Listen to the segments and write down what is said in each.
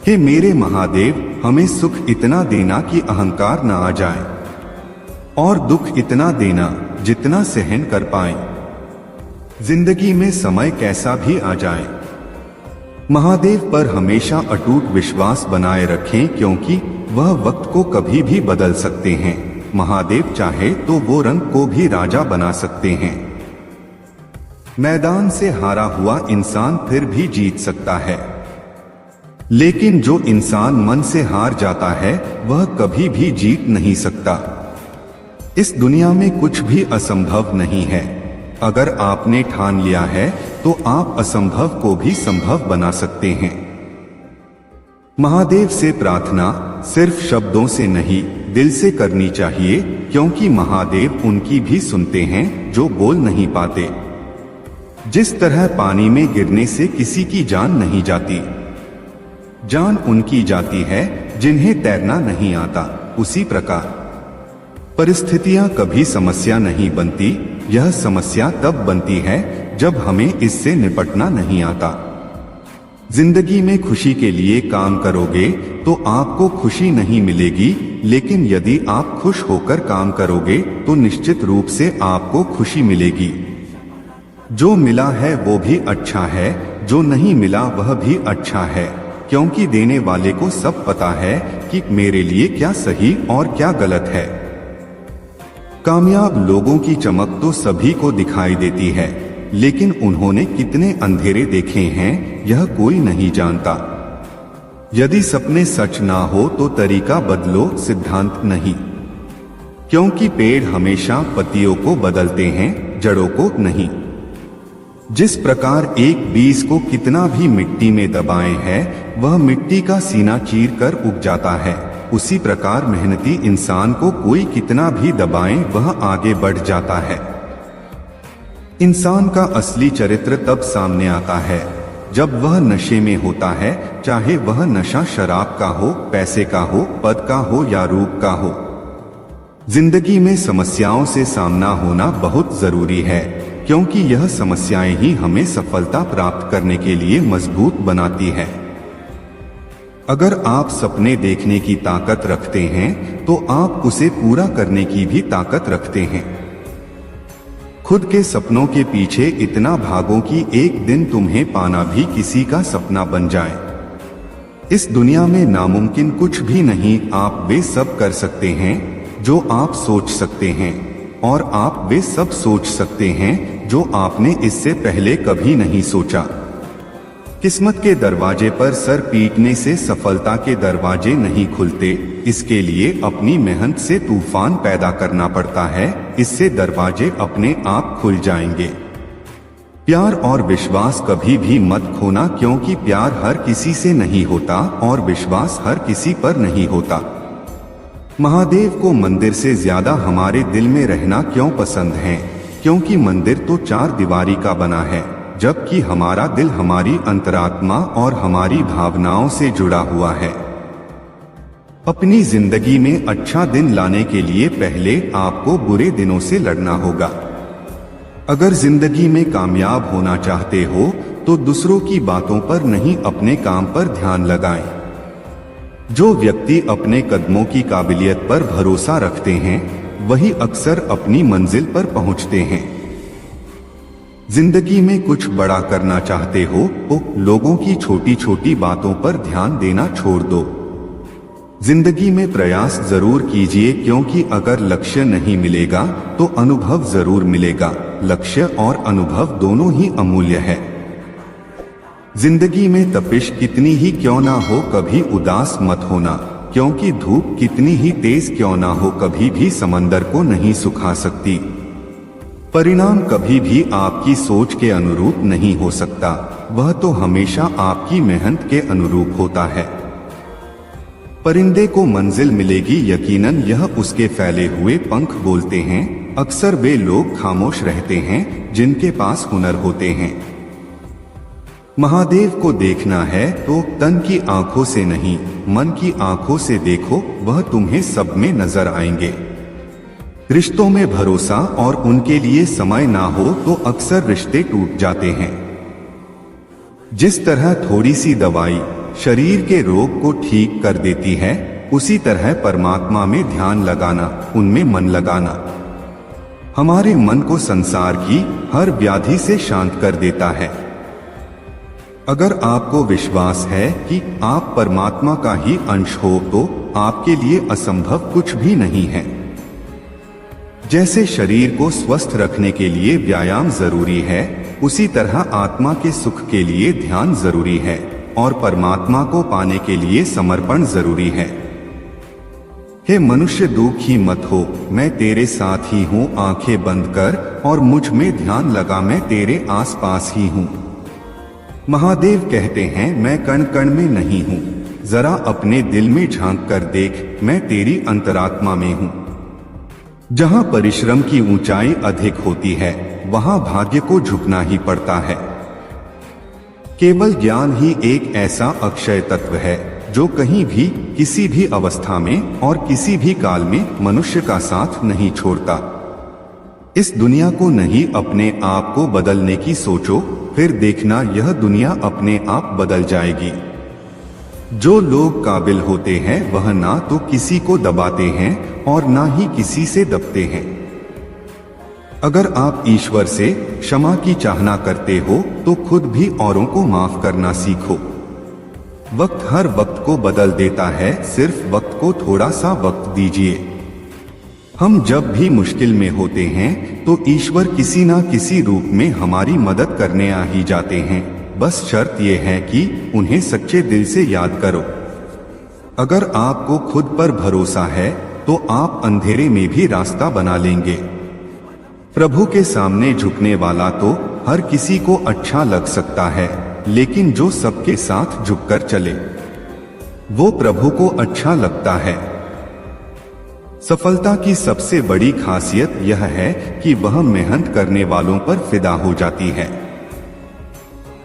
हे मेरे महादेव, हमें सुख इतना देना कि अहंकार न आ जाए, और दुख इतना देना जितना सहन कर पाए। जिंदगी में समय कैसा भी आ जाए, महादेव पर हमेशा अटूट विश्वास बनाए रखें, क्योंकि वह वक्त को कभी भी बदल सकते हैं। महादेव चाहे तो वो रंग को भी राजा बना सकते हैं। मैदान से हारा हुआ इंसान फिर भी जीत सकता है, लेकिन जो इंसान मन से हार जाता है वह कभी भी जीत नहीं सकता। इस दुनिया में कुछ भी असंभव नहीं है। अगर आपने ठान लिया है तो आप असंभव को भी संभव बना सकते हैं। महादेव से प्रार्थना सिर्फ शब्दों से नहीं, दिल से करनी चाहिए, क्योंकि महादेव उनकी भी सुनते हैं जो बोल नहीं पाते। जिस तरह पानी में गिरने से किसी की जान नहीं जाती, जान उनकी जाती है जिन्हें तैरना नहीं आता, उसी प्रकार परिस्थितियां कभी समस्या नहीं बनती, यह समस्या तब बनती है जब हमें इससे निपटना नहीं आता। जिंदगी में खुशी के लिए काम करोगे तो आपको खुशी नहीं मिलेगी, लेकिन यदि आप खुश होकर काम करोगे तो निश्चित रूप से आपको खुशी मिलेगी। जो मिला है वो भी अच्छा है, जो नहीं मिला वह भी अच्छा है, क्योंकि देने वाले को सब पता है कि मेरे लिए क्या सही और क्या गलत है। कामयाब लोगों की चमक तो सभी को दिखाई देती है, लेकिन उन्होंने कितने अंधेरे देखे हैं यह कोई नहीं जानता। यदि सपने सच ना हो तो तरीका बदलो, सिद्धांत नहीं, क्योंकि पेड़ हमेशा पत्तियों को बदलते हैं, जड़ों को नहीं। जिस प्रकार एक बीज को कितना भी मिट्टी में दबाए है वह मिट्टी का सीना चीर कर उग जाता है, उसी प्रकार मेहनती इंसान को कोई कितना भी दबाए वह आगे बढ़ जाता है। इंसान का असली चरित्र तब सामने आता है जब वह नशे में होता है, चाहे वह नशा शराब का हो, पैसे का हो, पद का हो या रूप का हो। जिंदगी में समस्याओं से सामना होना बहुत जरूरी है, क्योंकि यह समस्याएं ही हमें सफलता प्राप्त करने के लिए मजबूत बनाती है। अगर आप सपने देखने की ताकत रखते हैं तो आप उसे पूरा करने की भी ताकत रखते हैं। खुद के सपनों के पीछे इतना भागो कि एक दिन तुम्हें पाना भी किसी का सपना बन जाए। इस दुनिया में नामुमकिन कुछ भी नहीं, आप वे सब कर सकते हैं जो आप सोच सकते हैं, और आप वे सब सोच सकते हैं जो आपने इससे पहले कभी नहीं सोचा। किस्मत के दरवाजे पर सर पीटने से सफलता के दरवाजे नहीं खुलते, इसके लिए अपनी मेहनत से तूफान पैदा करना पड़ता है, इससे दरवाजे अपने आप खुल जाएंगे। प्यार और विश्वास कभी भी मत खोना, क्योंकि प्यार हर किसी से नहीं होता और विश्वास हर किसी पर नहीं होता। महादेव को मंदिर से ज्यादा हमारे दिल में रहना क्यों पसंद है, क्योंकि मंदिर तो चार दीवारी का बना है, जबकि हमारा दिल हमारी अंतरात्मा और हमारी भावनाओं से जुड़ा हुआ है। अपनी जिंदगी में अच्छा दिन लाने के लिए पहले आपको बुरे दिनों से लड़ना होगा। अगर जिंदगी में कामयाब होना चाहते हो तो दूसरों की बातों पर नहीं, अपने काम पर ध्यान लगाएं। जो व्यक्ति अपने कदमों की काबिलियत पर भरोसा रखते हैं वही अक्सर अपनी मंजिल पर पहुंचते हैं। जिंदगी में कुछ बड़ा करना चाहते हो तो लोगों की छोटी छोटी बातों पर ध्यान देना छोड़ दो। जिंदगी में प्रयास जरूर कीजिए, क्योंकि अगर लक्ष्य नहीं मिलेगा तो अनुभव जरूर मिलेगा। लक्ष्य और अनुभव दोनों ही अमूल्य है। जिंदगी में तपिश कितनी ही क्यों ना हो कभी उदास मत होना, क्योंकि धूप कितनी ही तेज क्यों ना हो कभी भी समंदर को नहीं सुखा सकती। परिणाम कभी भी आपकी सोच के अनुरूप नहीं हो सकता, वह तो हमेशा आपकी मेहनत के अनुरूप होता है। परिंदे को मंजिल मिलेगी यकीनन, यह उसके फैले हुए पंख बोलते हैं। अक्सर वे लोग खामोश रहते हैं जिनके पास हुनर होते हैं। महादेव को देखना है तो तन की आंखों से नहीं, मन की आंखों से देखो, वह तुम्हें सब में नजर आएंगे। रिश्तों में भरोसा और उनके लिए समय ना हो तो अक्सर रिश्ते टूट जाते हैं। जिस तरह थोड़ी सी दवाई शरीर के रोग को ठीक कर देती है, उसी तरह परमात्मा में ध्यान लगाना, उनमें मन लगाना हमारे मन को संसार की हर व्याधि से शांत कर देता है। अगर आपको विश्वास है कि आप परमात्मा का ही अंश हो तो आपके लिए असंभव कुछ भी नहीं है। जैसे शरीर को स्वस्थ रखने के लिए व्यायाम जरूरी है, उसी तरह आत्मा के सुख के लिए ध्यान जरूरी है और परमात्मा को पाने के लिए समर्पण जरूरी है। हे मनुष्य, दुखी मत हो, मैं तेरे साथ ही हूँ, आंखें बंद कर और मुझ में ध्यान लगा, मैं तेरे आसपास ही हूँ। महादेव कहते हैं, मैं कण कण में नहीं हूँ, जरा अपने दिल में झांक कर देख, मैं तेरी अंतरात्मा में हूँ। जहाँ परिश्रम की ऊंचाई अधिक होती है, वहाँ भाग्य को झुकना ही पड़ता है। केवल ज्ञान ही एक ऐसा अक्षय तत्व है जो कहीं भी, किसी भी अवस्था में और किसी भी काल में मनुष्य का साथ नहीं छोड़ता। इस दुनिया को नहीं, अपने आप को बदलने की सोचो, फिर देखना यह दुनिया अपने आप बदल जाएगी। जो लोग काबिल होते हैं वह ना तो किसी को दबाते हैं और ना ही किसी से दबते हैं। अगर आप ईश्वर से क्षमा की चाहना करते हो तो खुद भी औरों को माफ करना सीखो। वक्त हर वक्त को बदल देता है, सिर्फ वक्त को थोड़ा सा वक्त दीजिए। हम जब भी मुश्किल में होते हैं तो ईश्वर किसी ना किसी रूप में हमारी मदद करने आ ही जाते हैं। बस शर्त यह है कि उन्हें सच्चे दिल से याद करो। अगर आपको खुद पर भरोसा है तो आप अंधेरे में भी रास्ता बना लेंगे। प्रभु के सामने झुकने वाला तो हर किसी को अच्छा लग सकता है, लेकिन जो सबके साथ झुककर चले वो प्रभु को अच्छा लगता है। सफलता की सबसे बड़ी खासियत यह है कि वह मेहनत करने वालों पर फिदा हो जाती है।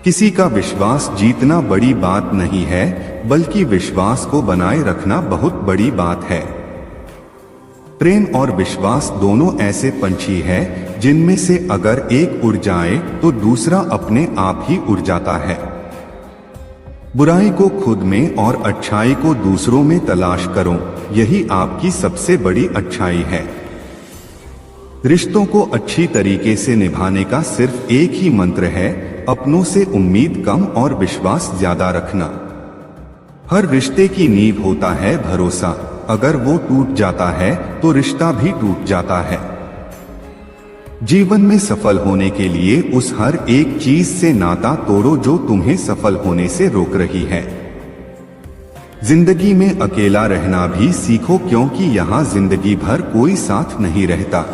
किसी का विश्वास जीतना बड़ी बात नहीं है, बल्कि विश्वास को बनाए रखना बहुत बड़ी बात है। प्रेम और विश्वास दोनों ऐसे पंछी हैं जिनमें से अगर एक उड़ जाए तो दूसरा अपने आप ही उड़ जाता है। बुराई को खुद में और अच्छाई को दूसरों में तलाश करो, यही आपकी सबसे बड़ी अच्छाई है। रिश्तों को अच्छी तरीके से निभाने का सिर्फ एक ही मंत्र है, अपनों से उम्मीद कम और विश्वास ज्यादा रखना। हर रिश्ते की नींव होता है भरोसा, अगर वो टूट जाता है तो रिश्ता भी टूट जाता है। जीवन में सफल होने के लिए उस हर एक चीज से नाता तोड़ो जो तुम्हें सफल होने से रोक रही है। जिंदगी में अकेला रहना भी सीखो, क्योंकि यहाँ जिंदगी भर कोई साथ नहीं रहता।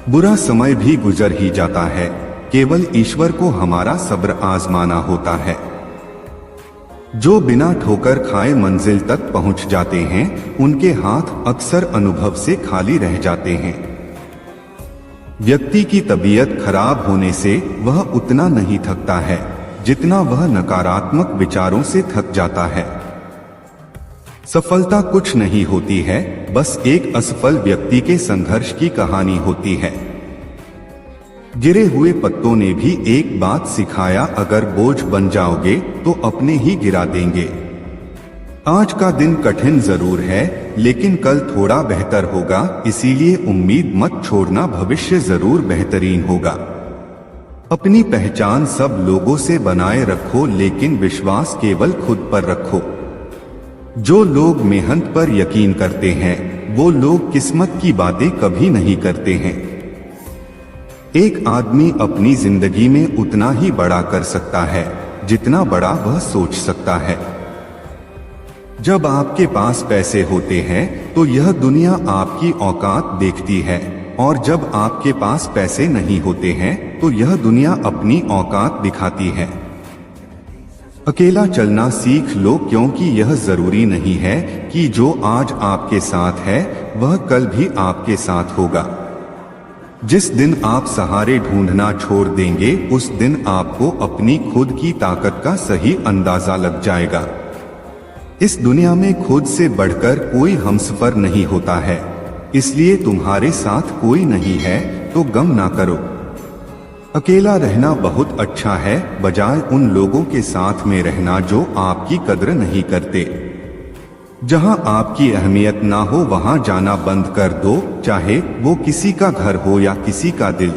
बुरा समय भी गुजर ही जाता है, केवल ईश्वर को हमारा सब्र आजमाना होता है। जो बिना ठोकर खाए मंजिल तक पहुंच जाते हैं, उनके हाथ अक्सर अनुभव से खाली रह जाते हैं। व्यक्ति की तबीयत खराब होने से वह उतना नहीं थकता है जितना वह नकारात्मक विचारों से थक जाता है। सफलता कुछ नहीं होती है, बस एक असफल व्यक्ति के संघर्ष की कहानी होती है। गिरे हुए पत्तों ने भी एक बात सिखाया, अगर बोझ बन जाओगे तो अपने ही गिरा देंगे। आज का दिन कठिन जरूर है, लेकिन कल थोड़ा बेहतर होगा, इसीलिए उम्मीद मत छोड़ना, भविष्य जरूर बेहतरीन होगा। अपनी पहचान सब लोगों से बनाए रखो, लेकिन विश्वास केवल खुद पर रखो। जो लोग मेहनत पर यकीन करते हैं, वो लोग किस्मत की बातें कभी नहीं करते हैं। एक आदमी अपनी जिंदगी में उतना ही बड़ा कर सकता है जितना बड़ा वह सोच सकता है। जब आपके पास पैसे होते हैं तो यह दुनिया आपकी औकात देखती है, और जब आपके पास पैसे नहीं होते हैं तो यह दुनिया अपनी औकात दिखाती है। अकेला चलना सीख लो, क्योंकि यह जरूरी नहीं है कि जो आज आपके साथ है वह कल भी आपके साथ होगा। जिस दिन आप सहारे ढूंढना छोड़ देंगे, उस दिन आपको अपनी खुद की ताकत का सही अंदाजा लग जाएगा। इस दुनिया में खुद से बढ़कर कोई हमसफर नहीं होता है, इसलिए तुम्हारे साथ कोई नहीं है तो गम ना करो। अकेला रहना बहुत अच्छा है, बजाय उन लोगों के साथ में रहना जो आपकी कद्र नहीं करते। जहां आपकी अहमियत ना हो वहां जाना बंद कर दो, चाहे वो किसी का घर हो या किसी का दिल।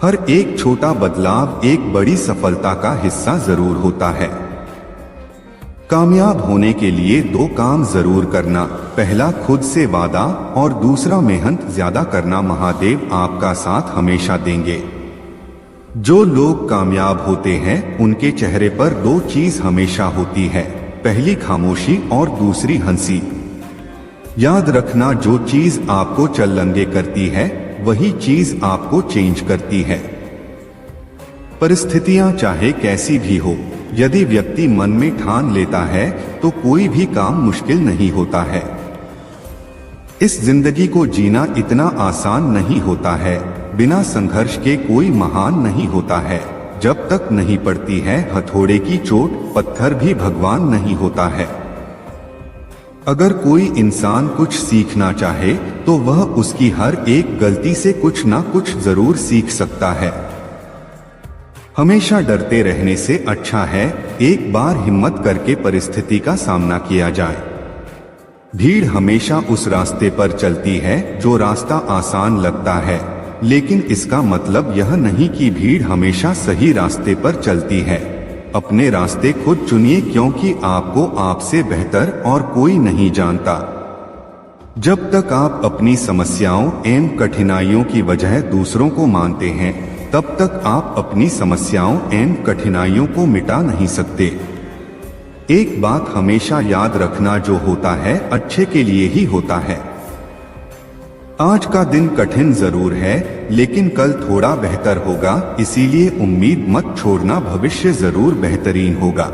हर एक छोटा बदलाव एक बड़ी सफलता का हिस्सा जरूर होता है। कामयाब होने के लिए 2 काम जरूर करना, पहला खुद से वादा और दूसरा मेहनत ज्यादा करना। महादेव आपका साथ हमेशा देंगे। जो लोग कामयाब होते हैं उनके चेहरे पर 2 चीज हमेशा होती है, पहली खामोशी और दूसरी हंसी। याद रखना, जो चीज आपको चल्लंगे करती है वही चीज आपको चेंज करती है। परिस्थितियां चाहे कैसी भी हो, यदि व्यक्ति मन में ठान लेता है तो कोई भी काम मुश्किल नहीं होता है। इस जिंदगी को जीना इतना आसान नहीं होता है, बिना संघर्ष के कोई महान नहीं होता है। जब तक नहीं पड़ती है हथौड़े की चोट, पत्थर भी भगवान नहीं होता है। अगर कोई इंसान कुछ सीखना चाहे तो वह उसकी हर एक गलती से कुछ ना कुछ जरूर सीख सकता है। हमेशा डरते रहने से अच्छा है एक बार हिम्मत करके परिस्थिति का सामना किया जाए। भीड़ हमेशा उस रास्ते पर चलती है जो रास्ता आसान लगता है, लेकिन इसका मतलब यह नहीं कि भीड़ हमेशा सही रास्ते पर चलती है। अपने रास्ते खुद चुनिए, क्योंकि आपको आपसे बेहतर और कोई नहीं जानता। जब तक आप अपनी समस्याओं एवं कठिनाइयों की वजह दूसरों को मानते हैं, तब तक आप अपनी समस्याओं एवं कठिनाइयों को मिटा नहीं सकते। एक बात हमेशा याद रखना, जो होता है अच्छे के लिए ही होता है। आज का दिन कठिन जरूर है, लेकिन कल थोड़ा बेहतर होगा, इसीलिए उम्मीद मत छोड़ना, भविष्य जरूर बेहतरीन होगा।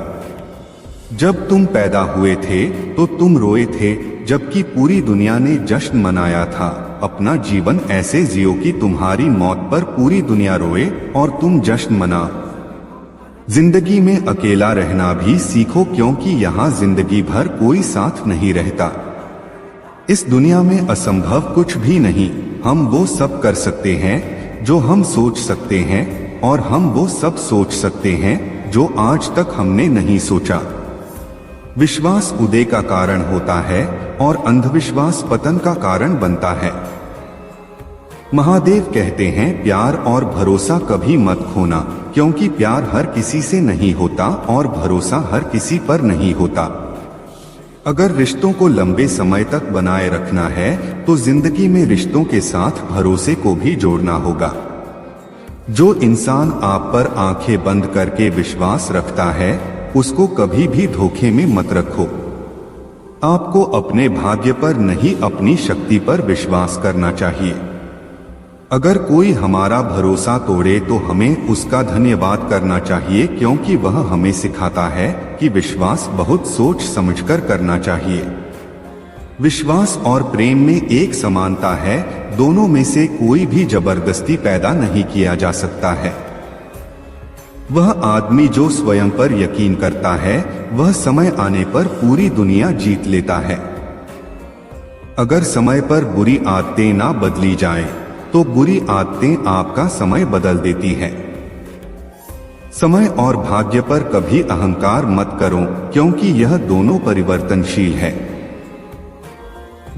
जब तुम पैदा हुए थे तो तुम रोए थे, जबकि पूरी दुनिया ने जश्न मनाया था। अपना जीवन ऐसे जियो कि तुम्हारी मौत पर पूरी दुनिया रोए और तुम जश्न मना। जिंदगी में अकेला रहना भी सीखो, क्योंकि यहाँ जिंदगी भर कोई साथ नहीं रहता। इस दुनिया में असंभव कुछ भी नहीं। हम वो सब कर सकते हैं जो हम सोच सकते हैं, और हम वो सब सोच सकते हैं जो आज तक हमने नहीं सोचा। विश्वास उदय का कारण होता है और अंधविश्वास पतन का कारण बनता है। महादेव कहते हैं, प्यार और भरोसा कभी मत खोना, क्योंकि प्यार हर किसी से नहीं होता और भरोसा हर किसी पर नहीं होता। अगर रिश्तों को लंबे समय तक बनाए रखना है तो जिंदगी में रिश्तों के साथ भरोसे को भी जोड़ना होगा। जो इंसान आप पर आंखें बंद करके विश्वास रखता है, उसको कभी भी धोखे में मत रखो। आपको अपने भाग्य पर नहीं, अपनी शक्ति पर विश्वास करना चाहिए। अगर कोई हमारा भरोसा तोड़े तो हमें उसका धन्यवाद करना चाहिए, क्योंकि वह हमें सिखाता है कि विश्वास बहुत सोच समझकर करना चाहिए। विश्वास और प्रेम में एक समानता है, दोनों में से कोई भी जबरदस्ती पैदा नहीं किया जा सकता है। वह आदमी जो स्वयं पर यकीन करता है, वह समय आने पर पूरी दुनिया जीत लेता है। अगर समय पर बुरी आदतें ना बदली जाएं, तो बुरी आदतें आपका समय बदल देती है। समय और भाग्य पर कभी अहंकार मत करो, क्योंकि यह दोनों परिवर्तनशील है।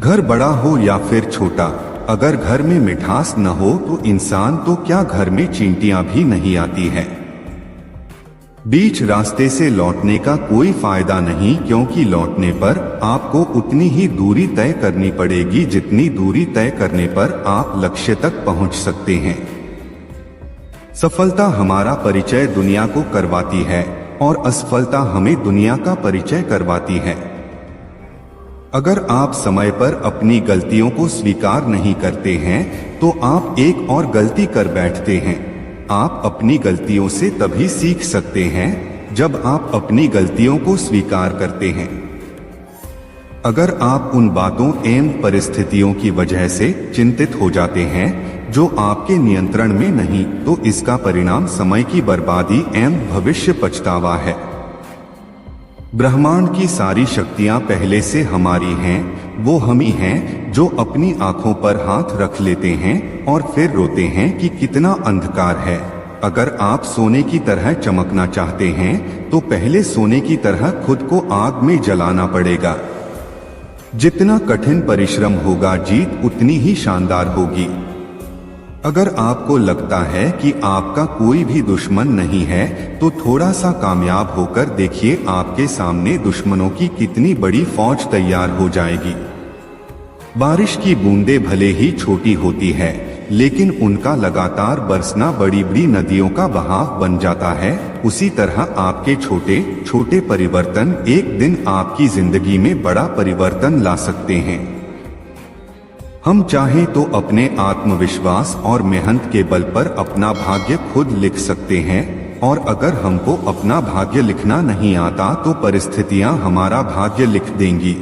घर बड़ा हो या फिर छोटा, अगर घर में मिठास न हो तो इंसान तो क्या, घर में चींटियां भी नहीं आती है। बीच रास्ते से लौटने का कोई फायदा नहीं, क्योंकि लौटने पर आपको उतनी ही दूरी तय करनी पड़ेगी जितनी दूरी तय करने पर आप लक्ष्य तक पहुंच सकते हैं। सफलता हमारा परिचय दुनिया को करवाती है और असफलता हमें दुनिया का परिचय करवाती है। अगर आप समय पर अपनी गलतियों को स्वीकार नहीं करते हैं तो आप एक और गलती कर बैठते हैं। आप अपनी गलतियों से तभी सीख सकते हैं जब आप अपनी गलतियों को स्वीकार करते हैं। अगर आप उन बातों एवं परिस्थितियों की वजह से चिंतित हो जाते हैं जो आपके नियंत्रण में नहीं, तो इसका परिणाम समय की बर्बादी एवं भविष्य पछतावा है। ब्रह्मांड की सारी शक्तियां पहले से हमारी हैं, वो हम ही हैं जो अपनी आंखों पर हाथ रख लेते हैं और फिर रोते हैं कि कितना अंधकार है। अगर आप सोने की तरह चमकना चाहते हैं तो पहले सोने की तरह खुद को आग में जलाना पड़ेगा। जितना कठिन परिश्रम होगा, जीत उतनी ही शानदार होगी। अगर आपको लगता है कि आपका कोई भी दुश्मन नहीं है तो थोड़ा सा कामयाब होकर देखिए, आपके सामने दुश्मनों की कितनी बड़ी फौज तैयार हो जाएगी। बारिश की बूंदें भले ही छोटी होती है, लेकिन उनका लगातार बरसना बड़ी बड़ी नदियों का बहाव बन जाता है। उसी तरह आपके छोटे छोटे परिवर्तन एक दिन आपकी जिंदगी में बड़ा परिवर्तन ला सकते हैं। हम चाहें तो अपने आत्मविश्वास और मेहनत के बल पर अपना भाग्य खुद लिख सकते हैं, और अगर हमको अपना भाग्य लिखना नहीं आता तो परिस्थितियां हमारा भाग्य लिख देंगी।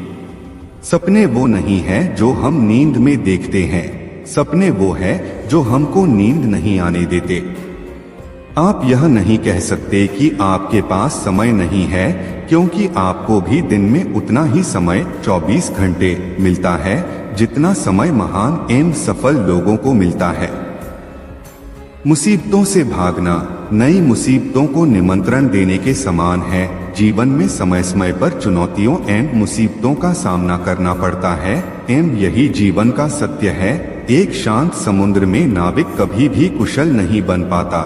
सपने वो नहीं है जो हम नींद में देखते हैं, सपने वो है जो हमको नींद नहीं आने देते। आप यह नहीं कह सकते कि आपके पास समय नहीं है, क्योंकि आपको भी दिन में उतना ही समय 24 घंटे मिलता है जितना समय महान एवं सफल लोगों को मिलता है। मुसीबतों से भागना नई मुसीबतों को निमंत्रण देने के समान है। जीवन में समय समय पर चुनौतियों एवं मुसीबतों का सामना करना पड़ता है, एवं यही जीवन का सत्य है। एक शांत समुद्र में नाविक कभी भी कुशल नहीं बन पाता।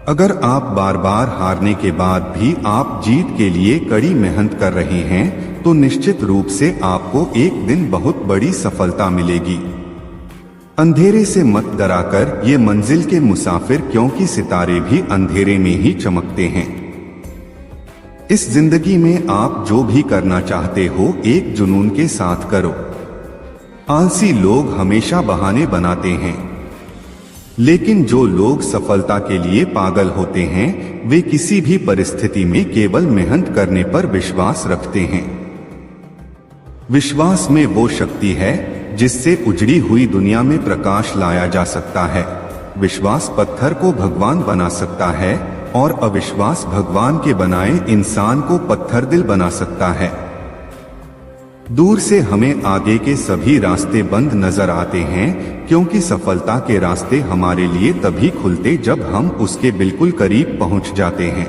अगर आप बार बार हारने के बाद भी आप जीत के लिए कड़ी मेहनत कर रहे हैं तो निश्चित रूप से आपको एक दिन बहुत बड़ी सफलता मिलेगी। अंधेरे से मत डराकर ये मंजिल के मुसाफिर, क्योंकि सितारे भी अंधेरे में ही चमकते हैं। इस जिंदगी में आप जो भी करना चाहते हो एक जुनून के साथ करो। आलसी लोग हमेशा बहाने बनाते हैं, लेकिन जो लोग सफलता के लिए पागल होते हैं वे किसी भी परिस्थिति में केवल मेहनत करने पर विश्वास रखते हैं। विश्वास में वो शक्ति है जिससे उजड़ी हुई दुनिया में प्रकाश लाया जा सकता है। विश्वास पत्थर को भगवान बना सकता है और अविश्वास भगवान के बनाए इंसान को पत्थर दिल बना सकता है। दूर से हमें आगे के सभी रास्ते बंद नजर आते हैं, क्योंकि सफलता के रास्ते हमारे लिए तभी खुलते जब हम उसके बिल्कुल करीब पहुंच जाते हैं।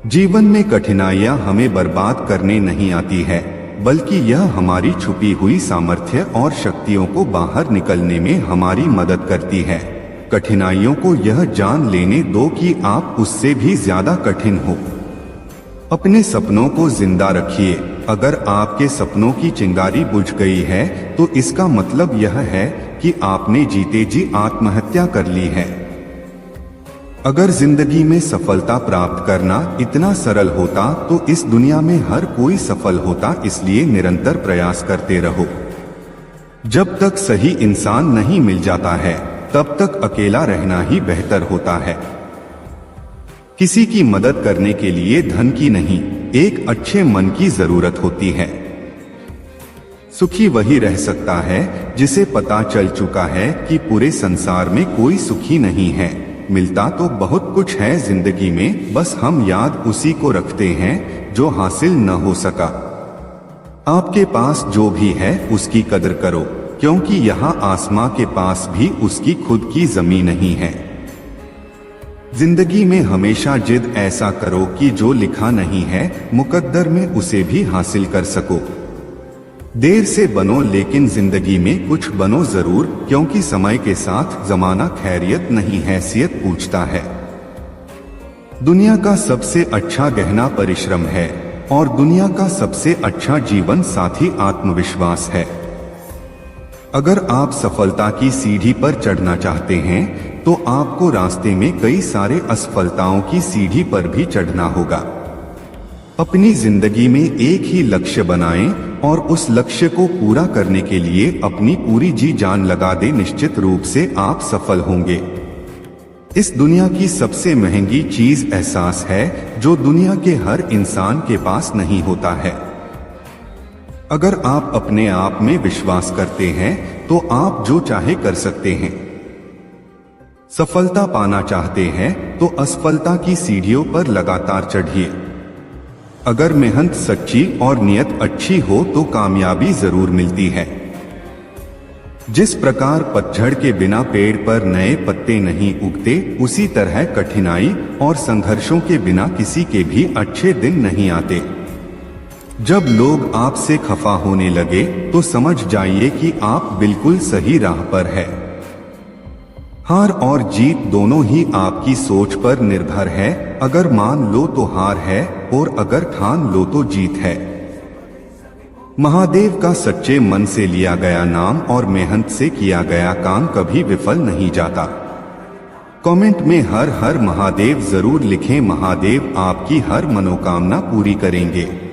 जीवन में कठिनाइयां हमें बर्बाद करने नहीं आती है, बल्कि यह हमारी छुपी हुई सामर्थ्य और शक्तियों को बाहर निकलने में हमारी मदद करती है। कठिनाइयों को यह जान लेने दो कि आप उससे भी ज्यादा कठिन हो। अपने सपनों को जिंदा रखिए। अगर आपके सपनों की चिंगारी बुझ गई है तो इसका मतलब यह है कि आपने जीते जी आत्महत्या कर ली है। अगर जिंदगी में सफलता प्राप्त करना इतना सरल होता तो इस दुनिया में हर कोई सफल होता, इसलिए निरंतर प्रयास करते रहो। जब तक सही इंसान नहीं मिल जाता है तब तक अकेला रहना ही बेहतर होता है। किसी की मदद करने के लिए धन की नहीं, एक अच्छे मन की जरूरत होती है। सुखी वही रह सकता है जिसे पता चल चुका है कि पूरे संसार में कोई सुखी नहीं है। मिलता तो बहुत कुछ है जिंदगी में, बस हम याद उसी को रखते हैं जो हासिल न हो सका। आपके पास जो भी है उसकी कदर करो, क्योंकि यहाँ आसमां के पास भी उसकी खुद की जमीन नहीं है। जिंदगी में हमेशा जिद ऐसा करो कि जो लिखा नहीं है मुकद्दर में उसे भी हासिल कर सको। देर से बनो लेकिन जिंदगी में कुछ बनो जरूर, क्योंकि समय के साथ जमाना खैरियत नहीं हैसियत पूछता है। दुनिया का सबसे अच्छा गहना परिश्रम है और दुनिया का सबसे अच्छा जीवन साथी आत्मविश्वास है। अगर आप सफलता की सीढ़ी पर चढ़ना चाहते हैं तो आपको रास्ते में कई सारे असफलताओं की सीढ़ी पर भी चढ़ना होगा। अपनी जिंदगी में एक ही लक्ष्य बनाएं और उस लक्ष्य को पूरा करने के लिए अपनी पूरी जी जान लगा दें। निश्चित रूप से आप सफल होंगे। इस दुनिया की सबसे महंगी चीज एहसास है, जो दुनिया के हर इंसान के पास नहीं होता है। अगर आप अपने आप में विश्वास करते हैं तो आप जो चाहे कर सकते हैं। सफलता पाना चाहते हैं तो असफलता की सीढ़ियों पर लगातार चढ़िए। अगर मेहनत सच्ची और नियत अच्छी हो तो कामयाबी जरूर मिलती है। जिस प्रकार पतझड़ के बिना पेड़ पर नए पत्ते नहीं उगते, उसी तरह कठिनाई और संघर्षों के बिना किसी के भी अच्छे दिन नहीं आते। जब लोग आपसे खफा होने लगे तो समझ जाइए कि आप बिल्कुल सही राह पर है। हार और जीत दोनों ही आपकी सोच पर निर्भर है। अगर मान लो तो हार है और अगर ठान लो तो जीत है। महादेव का सच्चे मन से लिया गया नाम और मेहनत से किया गया काम कभी विफल नहीं जाता। कमेंट में हर हर महादेव जरूर लिखें। महादेव आपकी हर मनोकामना पूरी करेंगे।